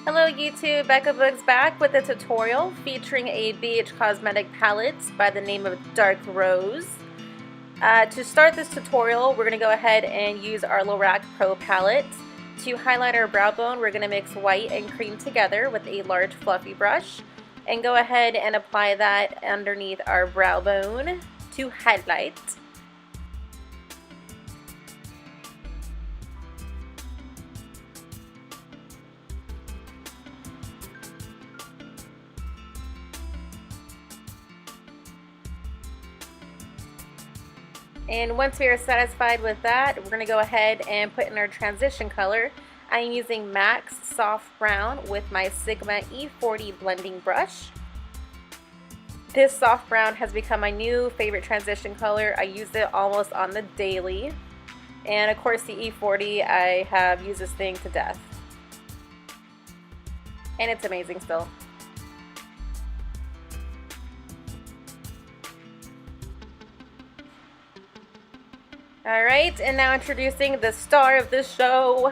Hello YouTube, Becca Books back with a tutorial featuring a Beige cosmetic palette by the name of Dark Rose. To start this tutorial, we're going to go ahead and use our Lorac Pro Palette. To highlight our brow bone, we're going to mix white and cream together with a large fluffy brush and go ahead and apply that underneath our brow bone to highlight. And once we are satisfied with that, we're going to go ahead and put in our transition color. I'm using MAC's Soft Brown with my Sigma E40 blending brush. This soft brown has become my new favorite transition color. I use it almost on the daily. And of course the E40, I have used this thing to death. And it's amazing still. Alright, and now introducing the star of the show,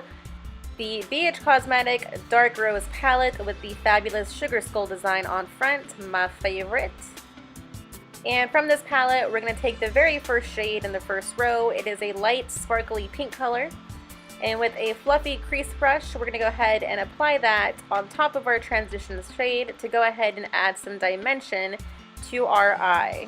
the Beige Cosmetic Dark Rose palette with the fabulous Sugar Skull design on front, my favorite. And from this palette, we're going to take the very first shade in the first row. It is a light sparkly pink color. And with a fluffy crease brush, we're going to go ahead and apply that on top of our transition shade to go ahead and add some dimension to our eye.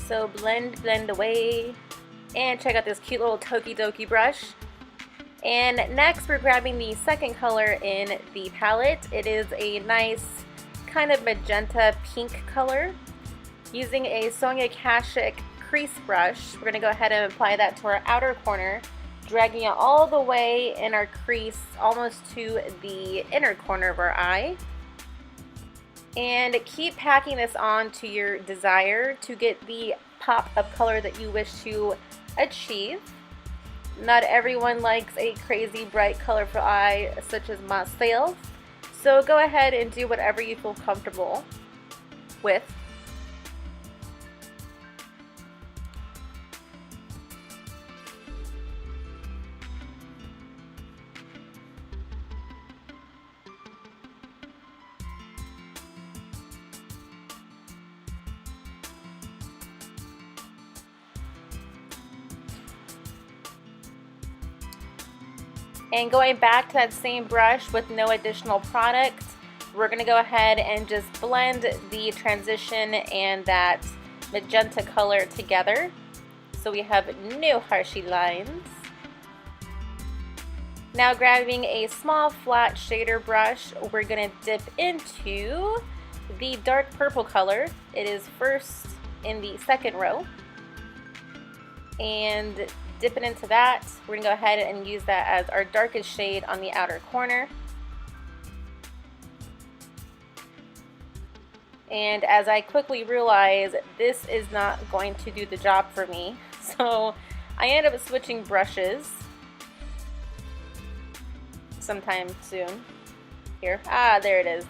So blend away, and check out this cute little Tokidoki brush. And next we're grabbing the second color in the palette. It is a nice kind of magenta pink color. Using a Sonia Kashuk crease brush, we're going to go ahead and apply that to our outer corner, dragging it all the way in our crease almost to the inner corner of our eye. And keep packing this on to your desire to get the pop of color that you wish to achieve. Not everyone likes a crazy bright colorful eye such as myself, so go ahead and do whatever you feel comfortable with. And going back to that same brush with no additional product, we're going to go ahead and just blend the transition and that magenta color together. So we have no harshy lines. Now grabbing a small flat shader brush, we're going to dip into the dark purple color. It is first in the second row. And dipping into that, we're going to go ahead and use that as our darkest shade on the outer corner. And as I quickly realize, this is not going to do the job for me, so I end up switching brushes sometime soon. Here, there it is.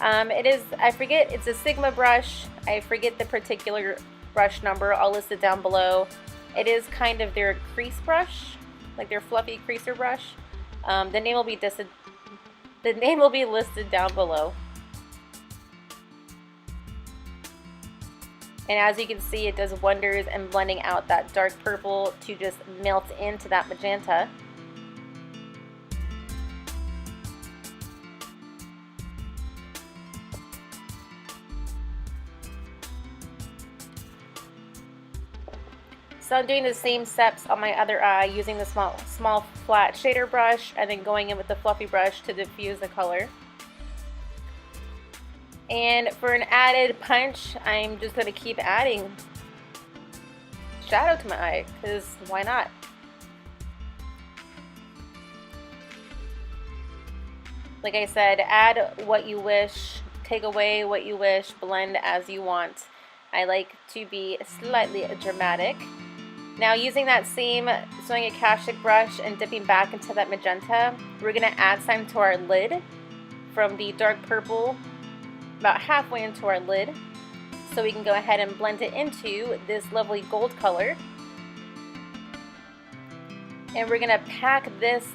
I forget, it's a Sigma brush. I forget the particular brush number. I'll list it down below. It is kind of their crease brush, like their fluffy creaser brush. The name will be listed down below. And as you can see, it does wonders in blending out that dark purple to just melt into that magenta. So I'm doing the same steps on my other eye using the small flat shader brush and then going in with the fluffy brush to diffuse the color. And for an added punch, I'm just going to keep adding shadow to my eye, because why not? Like I said, add what you wish, take away what you wish, blend as you want. I like to be slightly dramatic. Now using that same Sewing Akashic brush and dipping back into that magenta, we're going to add some to our lid from the dark purple about halfway into our lid. So we can go ahead and blend it into this lovely gold color. And we're going to pack this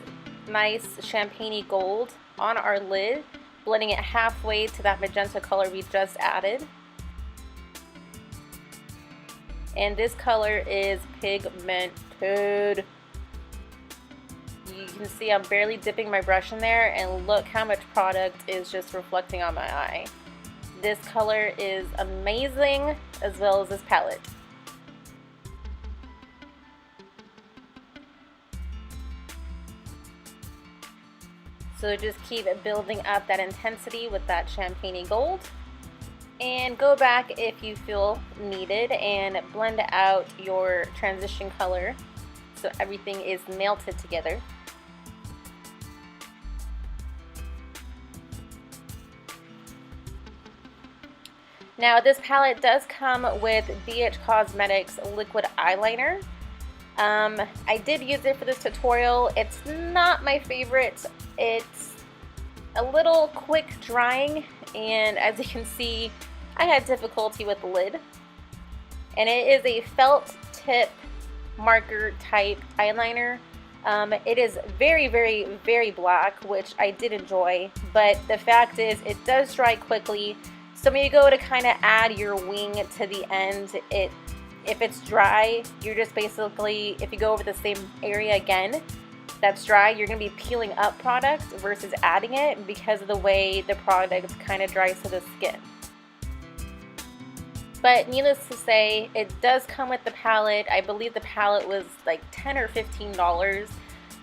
nice champagne-y gold on our lid, blending it halfway to that magenta color we just added. And this color is pigmented. You can see I'm barely dipping my brush in there, and look how much product is just reflecting on my eye. This color is amazing, as well as this palette. So just keep building up that intensity with that champagne gold. And go back if you feel needed and blend out your transition color so everything is melted together. Now this palette does come with BH Cosmetics liquid eyeliner. I did use it for this tutorial. It's not my favorite. It's a little quick drying, and as you can see, I had difficulty with the lid. And it is a felt tip marker type eyeliner. It is very, very, very black, which I did enjoy, but the fact is it does dry quickly. So when you go to kind of add your wing to the end, if it's dry, you're just basically, if you go over the same area again that's dry, you're going to be peeling up product versus adding it because of the way the product kind of dries to the skin. But needless to say, it does come with the palette. I believe the palette was like $10 or $15.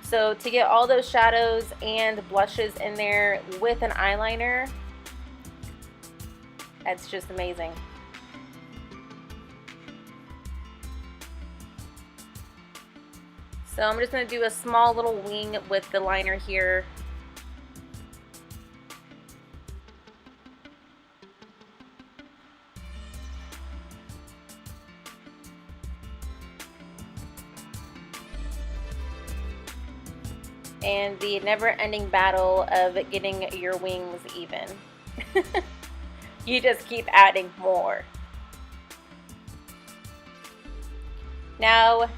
So to get all those shadows and blushes in there with an eyeliner, that's just amazing. So I'm just going to do a small little wing with the liner here. And the never-ending battle of getting your wings even. You just keep adding more. Now,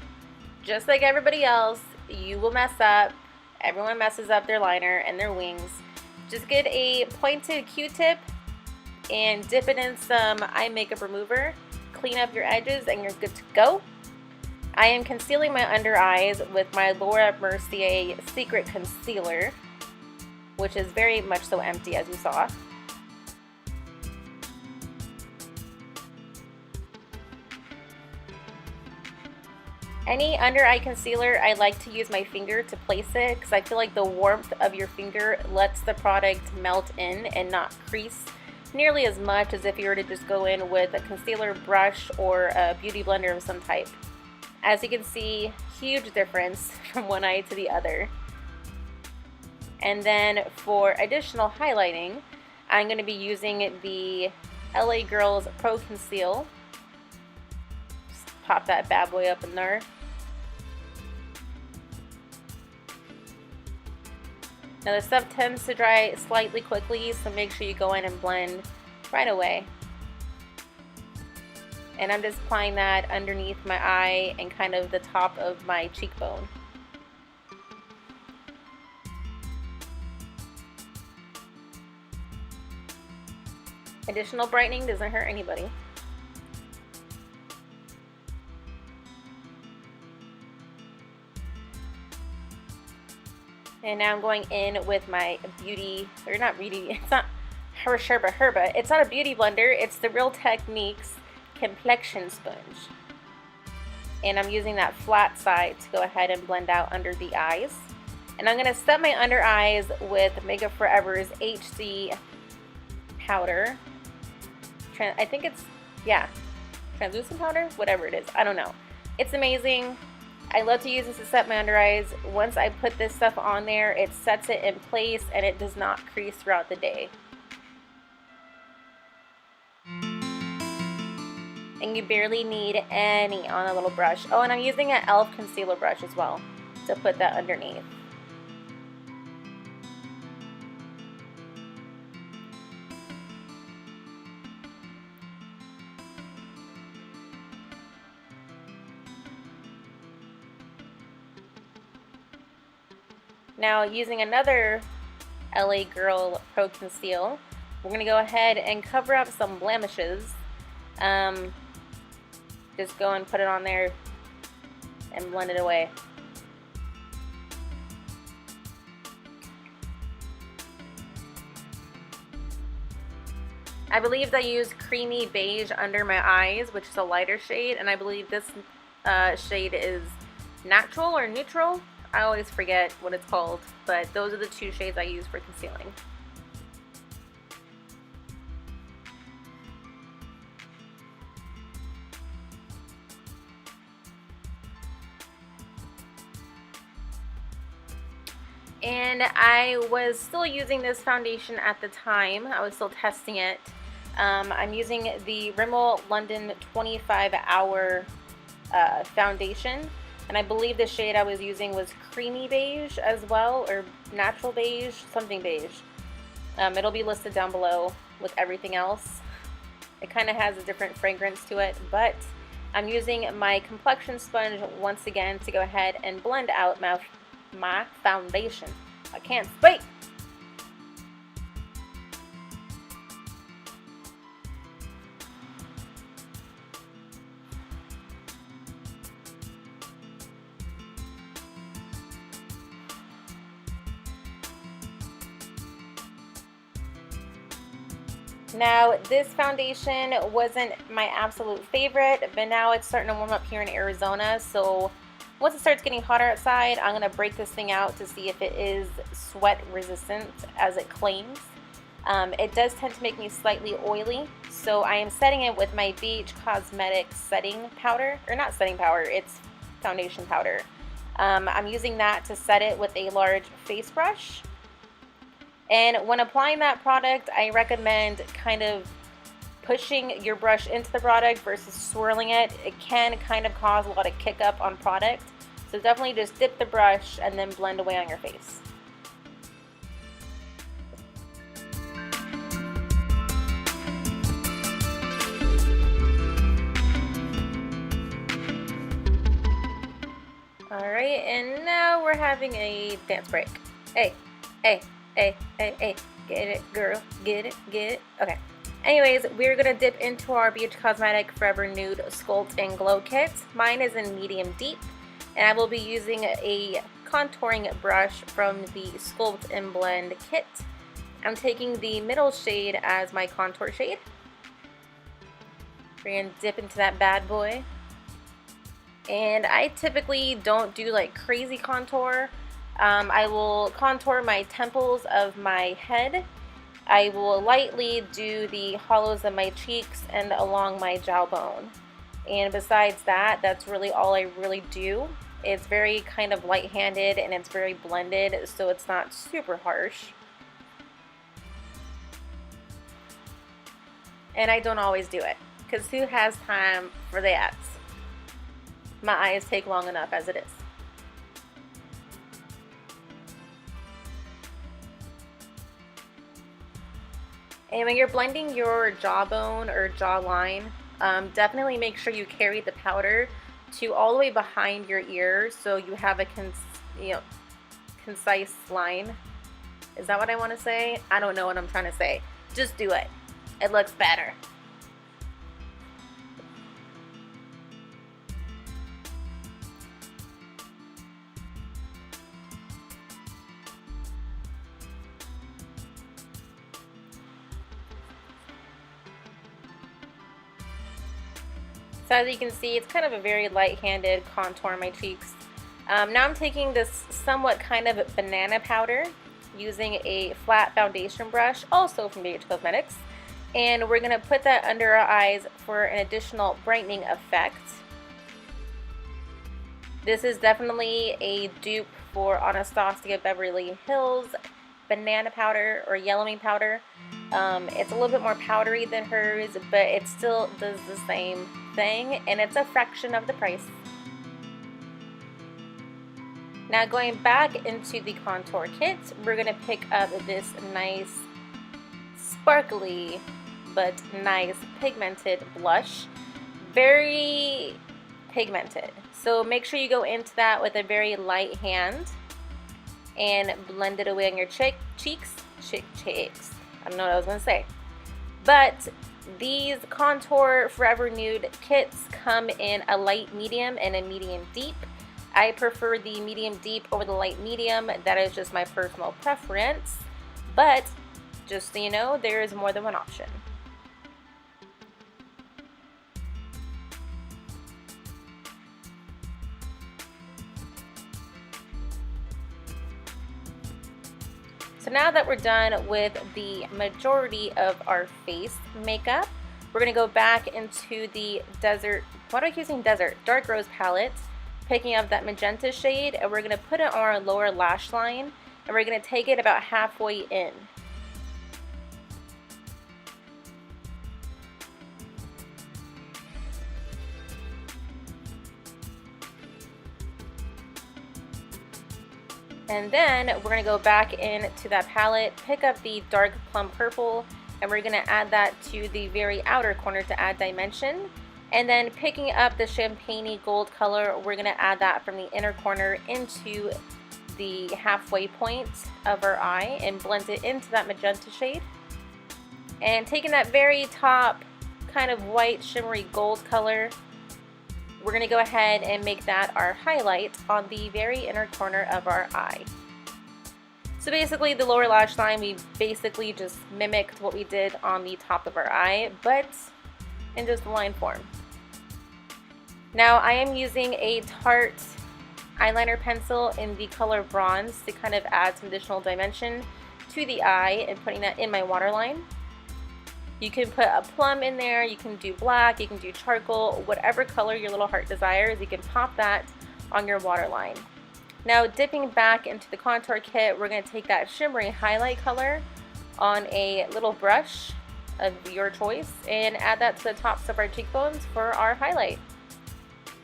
just like everybody else, you will mess up. Everyone messes up their liner and their wings. Just get a pointed Q-tip and dip it in some eye makeup remover. Clean up your edges and you're good to go. I am concealing my under eyes with my Laura Mercier Secret Concealer, which is very much so empty, as you saw. Any under eye concealer, I like to use my finger to place it because I feel like the warmth of your finger lets the product melt in and not crease nearly as much as if you were to just go in with a concealer brush or a beauty blender of some type. As you can see, huge difference from one eye to the other. And then for additional highlighting, I'm going to be using the LA Girls Pro Conceal. Just pop that bad boy up in there. Now the stuff tends to dry slightly quickly, so make sure you go in and blend right away. And I'm just applying that underneath my eye and kind of the top of my cheekbone. Additional brightening doesn't hurt anybody. And now I'm going in with my beauty, or not beauty, it's not Herba. It's not a beauty blender, it's the Real Techniques complexion sponge. And I'm using that flat side to go ahead and blend out under the eyes. And I'm going to set my under eyes with Makeup Forever's HD powder. I think it's, yeah, translucent powder? Whatever it is. I don't know. It's amazing. I love to use this to set my under eyes. Once I put this stuff on there, it sets it in place and it does not crease throughout the day. and you barely need any on a little brush. Oh, and I'm using an e.l.f. concealer brush as well to put that underneath. Now, using another LA Girl Pro Conceal, we're going to go ahead and cover up some blemishes. Just go and put it on there and blend it away. I believe I used Creamy Beige under my eyes, which is a lighter shade, and I believe this shade is Natural or Neutral. I always forget what it's called, but those are the two shades I use for concealing. And I was still using this foundation at the time. I was still testing it. I'm using the Rimmel London 25 Hour foundation. And I believe the shade I was using was Creamy Beige as well, or Natural Beige, something beige. It'll be listed down below with everything else. It kind of has a different fragrance to it, but I'm using my complexion sponge once again to go ahead and blend out my foundation. I can't speak! Now, this foundation wasn't my absolute favorite, but now it's starting to warm up here in Arizona, so once it starts getting hotter outside, I'm going to break this thing out to see if it is sweat resistant as it claims. It does tend to make me slightly oily, so I am setting it with my Beige Cosmetics setting powder, or not setting powder, it's foundation powder. I'm using that to set it with a large face brush. And when applying that product, I recommend kind of pushing your brush into the product versus swirling it. It can kind of cause a lot of kick up on product. So definitely just dip the brush and then blend away on your face. Alright, and now we're having a dance break. Hey, hey. Hey, hey, hey, get it, girl, get it, get it. Okay. Anyways, we're going to dip into our Beige Cosmetic Forever Nude Sculpt and Glow Kit. Mine is in medium deep, and I will be using a contouring brush from the Sculpt and Blend kit. I'm taking the middle shade as my contour shade. We're going to dip into that bad boy. And I typically don't do like crazy contour. I will contour my temples of my head. I will lightly do the hollows of my cheeks and along my jawbone. And besides that, that's really all I really do. It's very kind of light-handed and it's very blended, so it's not super harsh. And I don't always do it, because who has time for that? My eyes take long enough as it is. And when you're blending your jawbone or jawline, definitely make sure you carry the powder to all the way behind your ear so you have a concise line. Is that what I want to say? I don't know what I'm trying to say. Just do it. It looks better. So as you can see, it's kind of a very light-handed contour on my cheeks. Now I'm taking this somewhat kind of banana powder using a flat foundation brush, also from Beige Cosmetics. And we're going to put that under our eyes for an additional brightening effect. This is definitely a dupe for Anastasia Beverly Hills banana powder or yellowing powder. It's a little bit more powdery than hers, but it still does the same thing, and it's a fraction of the price. Now going back into the contour kit, we're going to pick up this nice sparkly but nice pigmented blush. Very pigmented, so make sure you go into that with a very light hand and blend it away on your cheeks. I don't know what I was going to say. But these Contour Forever Nude kits come in a light medium and a medium deep. I prefer the medium deep over the light medium. That is just my personal preference. But just so you know, there is more than one option. So now that we're done with the majority of our face makeup, we're going to go back into the Desert, why do I keep saying Desert? Dark Rose palette, picking up that magenta shade, and we're going to put it on our lower lash line, and we're going to take it about halfway in. And then we're going to go back into that palette, pick up the dark plum purple, and we're going to add that to the very outer corner to add dimension. And then picking up the champagne gold color, we're going to add that from the inner corner into the halfway point of our eye and blend it into that magenta shade. And taking that very top kind of white shimmery gold color, we're going to go ahead and make that our highlight on the very inner corner of our eye. So basically the lower lash line, we basically just mimicked what we did on the top of our eye, but in just line form. Now I am using a Tarte eyeliner pencil in the color bronze to kind of add some additional dimension to the eye and putting that in my waterline. You can put a plum in there, you can do black, you can do charcoal, whatever color your little heart desires, you can pop that on your waterline. Now dipping back into the contour kit, we're going to take that shimmery highlight color on a little brush of your choice and add that to the tops of our cheekbones for our highlight.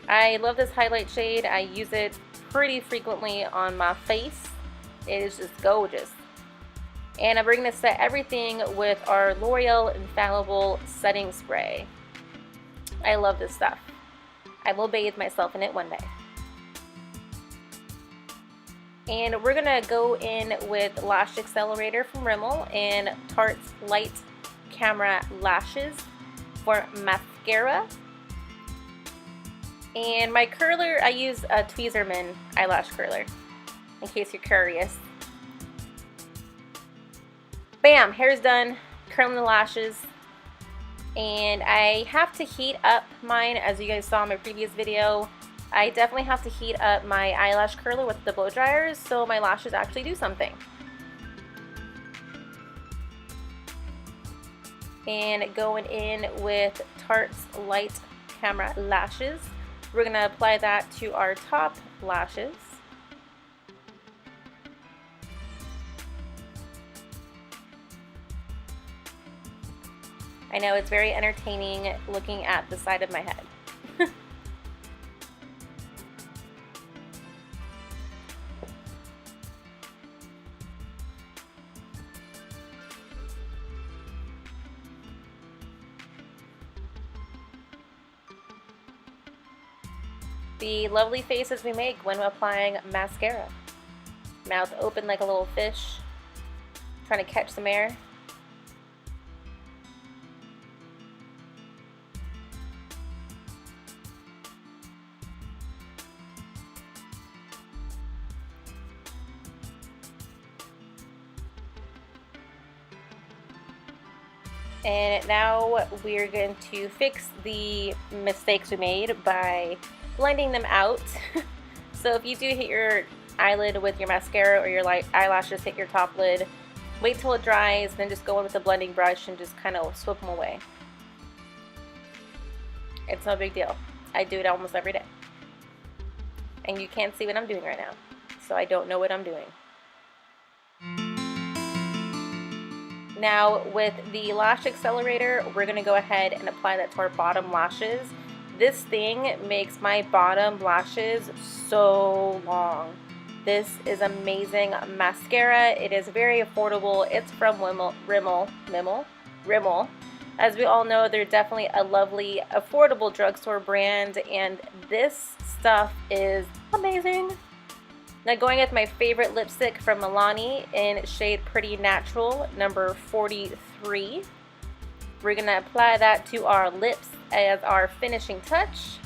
I love this highlight shade. I use it pretty frequently on my face. It is just gorgeous. And we're going to set everything with our L'Oreal Infallible setting spray. I love this stuff. I will bathe myself in it one day. And we're going to go in with Lash Accelerator from Rimmel and Tarte's Light Camera Lashes for mascara. And my curler, I use a Tweezerman eyelash curler, in case you're curious. Bam, hair's done, curling the lashes, and I have to heat up mine, as you guys saw in my previous video. I definitely have to heat up my eyelash curler with the blow dryers so my lashes actually do something. And going in with Tarte's Light Camera Lashes, we're going to apply that to our top lashes. I know it's very entertaining looking at the side of my head. The lovely faces we make when applying mascara. Mouth open like a little fish, trying to catch some air. And now we're going to fix the mistakes we made by blending them out. So if you do hit your eyelid with your mascara or your eyelashes hit your top lid, wait till it dries, then just go in with a blending brush and just kind of swoop them away. It's no big deal. I do it almost every day. And you can't see what I'm doing right now, so I don't know what I'm doing. Now with the Lash Accelerator, we're going to go ahead and apply that to our bottom lashes. This thing makes my bottom lashes so long. This is amazing mascara. It is very affordable. It's from Rimmel. As we all know, they're definitely a lovely, affordable drugstore brand, and this stuff is amazing. Now going with my favorite lipstick from Milani in shade Pretty Natural, number 43. We're going to apply that to our lips as our finishing touch.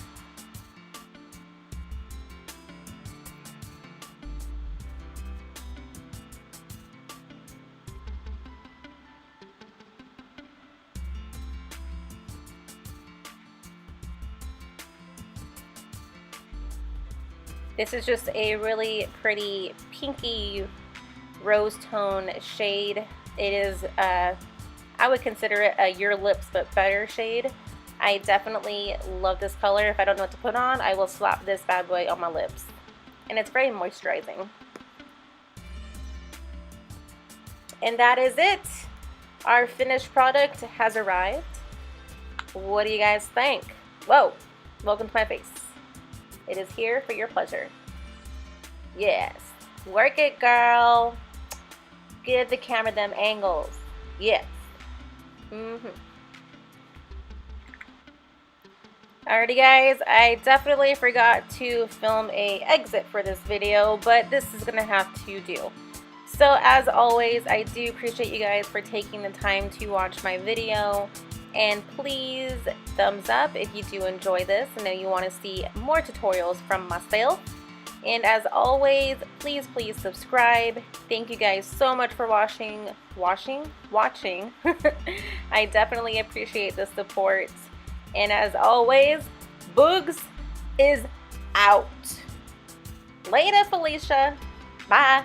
This is just a really pretty pinky rose tone shade. It is, I would consider it a Your Lips But Better shade. I definitely love this color. If I don't know what to put on, I will slap this bad boy on my lips. And it's very moisturizing. And that is it. Our finished product has arrived. What do you guys think? Whoa, welcome to my face. It is here for your pleasure. Yes. Work it, girl. Give the camera them angles. Yes. Alrighty guys, I definitely forgot to film a exit for this video, but this is gonna have to do. So as always, I do appreciate you guys for taking the time to watch my video. And please thumbs up if you do enjoy this and if you want to see more tutorials from myself. And as always, please subscribe. Thank you guys so much for watching. I definitely appreciate the support. And as always, Boogs is out. Later, Felicia. Bye.